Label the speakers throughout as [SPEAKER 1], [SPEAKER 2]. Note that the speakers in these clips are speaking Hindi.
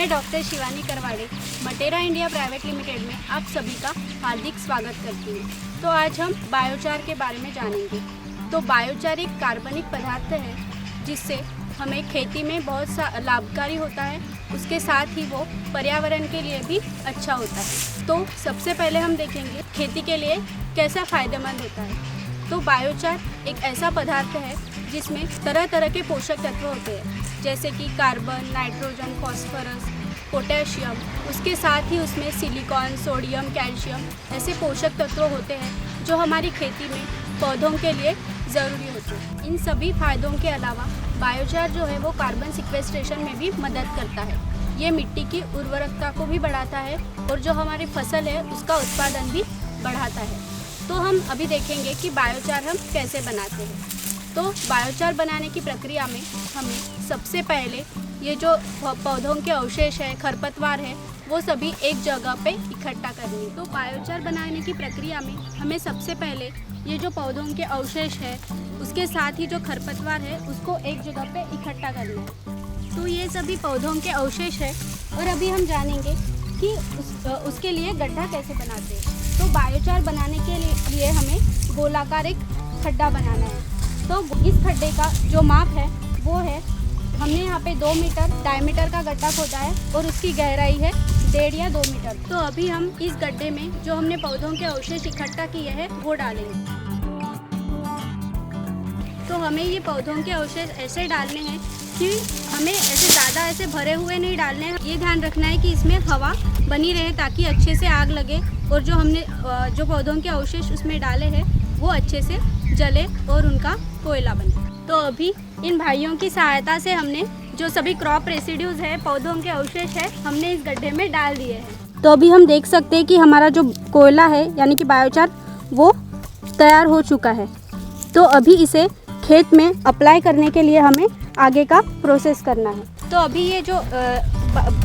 [SPEAKER 1] मैं doctor Shivani करवाड़े मटेरा India private limited में आप सभी का हार्दिक स्वागत करती हूँ। तो आज हम बायोचार के बारे में जानेंगे। तो बायोचार एक कार्बनिक पदार्थ है जिससे हमें खेती में बहुत लाभकारी होता है, उसके साथ ही वो पर्यावरण के लिए भी अच्छा होता है। तो सबसे पहले हम देखेंगे खेती के लिए कैसा फ़ायदेमंद होता है। तो बायोचार एक ऐसा पदार्थ है जिसमें तरह तरह के पोषक तत्व होते हैं, जैसे कि कार्बन, नाइट्रोजन, फॉस्फोरस, पोटेशियम, उसके साथ ही उसमें सिलिकॉन, सोडियम, कैल्शियम ऐसे पोषक तत्व होते हैं जो हमारी खेती में पौधों के लिए ज़रूरी होते हैं। इन सभी फायदों के अलावा बायोचार जो है वो कार्बन सिक्वेस्ट्रेशन में भी मदद करता है। ये मिट्टी की उर्वरकता को भी बढ़ाता है और जो हमारी फसल है उसका उत्पादन भी बढ़ाता है। तो हम अभी देखेंगे कि बायोचार हम कैसे बनाते हैं। तो बायोचार बनाने की प्रक्रिया में हमें सबसे पहले ये जो पौधों के अवशेष है, खरपतवार है, वो सभी एक जगह पे इकट्ठा करनी है। तो बायोचार बनाने की प्रक्रिया में हमें सबसे पहले ये जो पौधों के अवशेष है उसके साथ ही जो खरपतवार है उसको एक जगह पे इकट्ठा करना है। तो ये सभी पौधों के अवशेष है और अभी हम जानेंगे कि उसके लिए गड्ढा कैसे बनाते हैं। तो बायोचार बनाने के लिए हमें गोलाकार एक खड्डा बनाना है। तो इस खड्डे का जो माप है वो है, हमने यहाँ पे 2 मीटर डायमीटर का गड्ढा खोदा है और उसकी गहराई है 1.5 या 2 मीटर। तो अभी हम इस गड्ढे में जो हमने पौधों के अवशेष इकट्ठा किए हैं वो डालेंगे। तो हमें ये पौधों के अवशेष ऐसे डालने हैं कि हमें ऐसे ज़्यादा ऐसे भरे हुए नहीं डालने हैं। ये ध्यान रखना है कि इसमें हवा बनी रहे ताकि अच्छे से आग लगे और जो हमने जो पौधों के अवशेष उसमें डाले हैं वो अच्छे से जले और उनका कोयला बने। तो अभी इन भाइयों की सहायता से हमने जो सभी क्रॉप रेसिड्यूज है, पौधों के अवशेष है, हमने इस गड्ढे में डाल दिए हैं। तो अभी हम देख सकते हैं कि हमारा जो कोयला है यानी कि बायोचार वो तैयार हो चुका है। तो अभी इसे खेत में अप्लाई करने के लिए हमें आगे का प्रोसेस करना है। तो अभी ये जो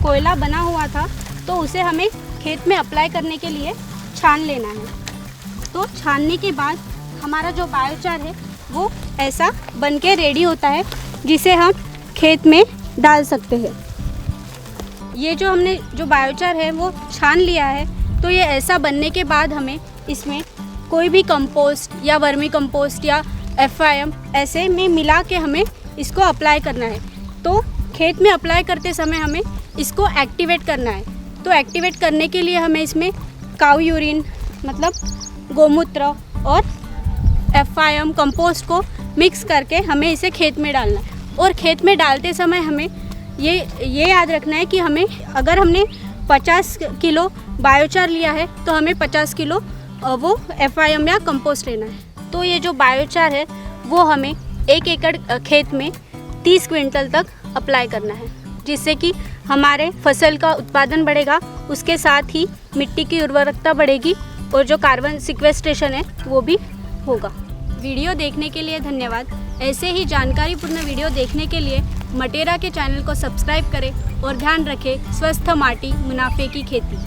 [SPEAKER 1] कोयला बना हुआ था तो उसे हमें खेत में अप्लाई करने के लिए छान लेना है। तो छानने के बाद हमारा जो बायोचार है वो ऐसा बनके रेडी होता है जिसे हम खेत में डाल सकते हैं। ये जो हमने जो बायोचार है वो छान लिया है, तो ये ऐसा बनने के बाद हमें इसमें कोई भी कंपोस्ट या वर्मी कंपोस्ट या FIM ऐसे में मिला के हमें इसको अप्लाई करना है। तो खेत में अप्लाई करते समय हमें इसको एक्टिवेट करना है। तो एक्टिवेट करने के लिए हमें इसमें काऊ यूरिन मतलब गोमूत्र और FIM कंपोस्ट को मिक्स करके हमें इसे खेत में डालना है। और खेत में डालते समय हमें ये याद रखना है कि हमें अगर हमने 50 किलो बायोचार लिया है तो हमें 50 किलो वो FIM या कंपोस्ट लेना है। तो ये जो बायोचार है वो हमें 1 एकड़ खेत में 30 क्विंटल तक अप्लाई करना है, जिससे कि हमारे फसल का उत्पादन बढ़ेगा, उसके साथ ही मिट्टी की उर्वरकता बढ़ेगी और जो कार्बन सिक्वेस्ट्रेशन है वो भी होगा। वीडियो देखने के लिए धन्यवाद। ऐसे ही जानकारीपूर्ण वीडियो देखने के लिए मटेरा के चैनल को सब्सक्राइब करें और ध्यान रखें स्वस्थ माटी मुनाफे की खेती।